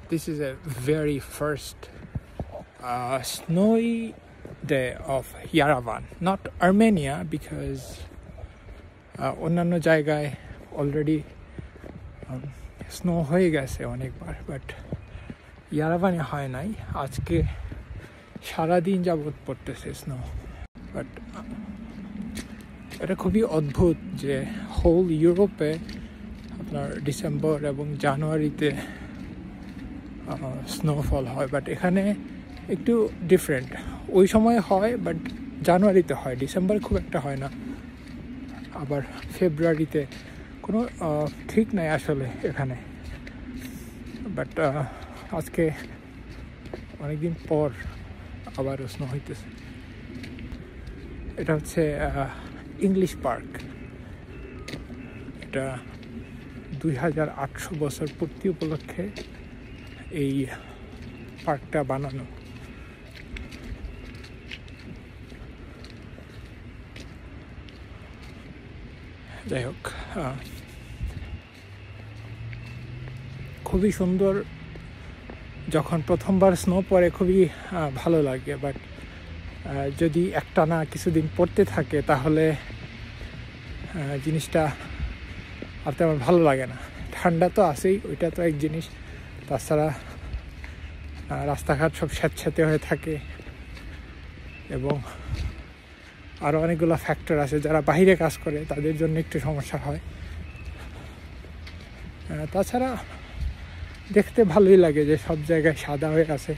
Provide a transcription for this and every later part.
This is a very first snowy day of Yerevan, not Armenia, because অন্যান্য জায়গায় already snow হয়ে গেছে অনেকবার, বাট ইয়ারাভানে হয় নাই। আজকে সারাদিন যাবৎ পড়তেছে স্নো। বাট এটা খুবই অদ্ভুত যে হোল ইউরোপে আপনার ডিসেম্বর এবং জানুয়ারিতে স্নোফল হয়, বাট এখানে একটু ডিফারেন্ট। ওই সময় হয় বাট জানুয়ারিতে হয়, ডিসেম্বর খুব একটা হয় না, আবার ফেব্রুয়ারিতে কোনো ঠিক নাই আসলে এখানে। বাট আজকে অনেকদিন পর আবার স্নো হইতেছে। এটা হচ্ছে ইংলিশ পার্ক। এটা 2800 বছর পূর্তি উপলক্ষে এই পার্কটা বানানো। যাই হোক, খুবই সুন্দর। যখন প্রথমবার স্নো পড়ে খুবই ভালো লাগে, বাট যদি একটানা কিছুদিন পড়তে থাকে তাহলে জিনিসটা আর তেমন ভালো লাগে না। ঠান্ডা তো আছেই, ওইটা তো এক জিনিস, তাছাড়া রাস্তাঘাট সব স্যাঁতস্যাঁতে হয়ে থাকে এবং আরও অনেকগুলো ফ্যাক্টর আছে। যারা বাইরে কাজ করে তাদের জন্য একটু সমস্যা হয়। তাছাড়া দেখতে ভালোই লাগে যে সব জায়গায় সাদা হয়ে আছে,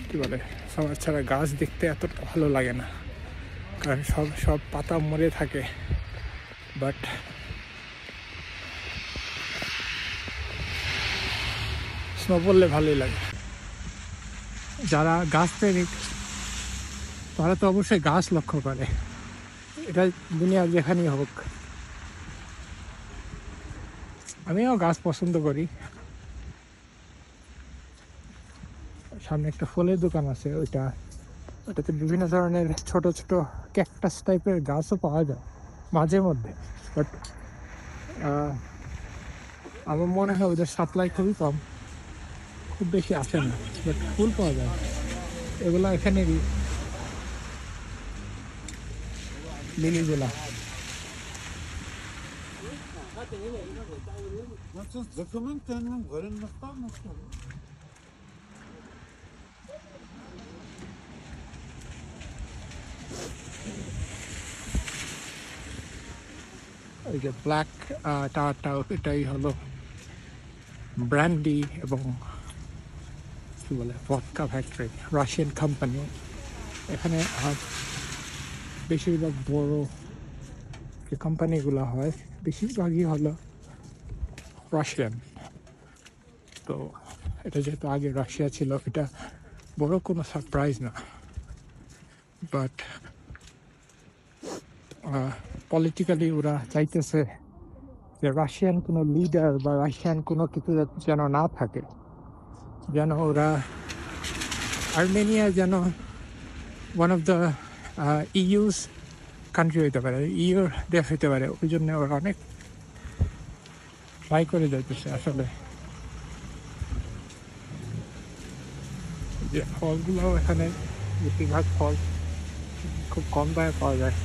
কি বলে, সবার ছাড়া গাছ দেখতে এতটা ভালো লাগে না, কারণ সব পাতা মরে থাকে। বাট স্নো পড়লে ভালোই লাগে। যারা গাছ প্রেমিক তারা তো অবশ্যই গাছ লক্ষ্য করে, এটা দুনিয়ার যেখানেই হোক। আমিও গাছ পছন্দ করি। সামনে একটা ফলের দোকান আছে, ওটাতে বিভিন্ন ধরনের ছোট ছোট ক্যাকটাস টাইপের গাছও পাওয়া যায় মাঝে মধ্যে, বাট আমার মনে হয় ওদের সাপ্লাই খুবই কম, খুব বেশি আসে না, বাট ফুল পাওয়া যায়। এগুলো এখানেরই লিলিগুলা। এই যে ব্ল্যাক টাওয়ারটাও, এটাই হলো ব্র্যান্ডি এবং কি বলে ভদকা ফ্যাক্টরি, রাশিয়ান কোম্পানি। এখানে বেশিরভাগ বড় যে কোম্পানিগুলো হয় বেশিরভাগই হলো রাশিয়ান। তো এটা যেহেতু আগে রাশিয়া ছিল, এটা বড় কোনো সারপ্রাইজ না। বাট পলিটিক্যালি ওরা চাইতেছে যে রাশিয়ান কোনো লিডার বা রাশিয়ান কোনো কিছু যেন না থাকে, যেন ওরা আর্মেনিয়া যেন one of the use country হইতে পারে, ইউর দেশ হইতে পারে। ওই জন্য ওরা অনেক ট্রাই করে যাইতেছে। আসলে যে ফলগুলো এখানে বেশিরভাগ ফল খুব কম দামে পাওয়া যায়।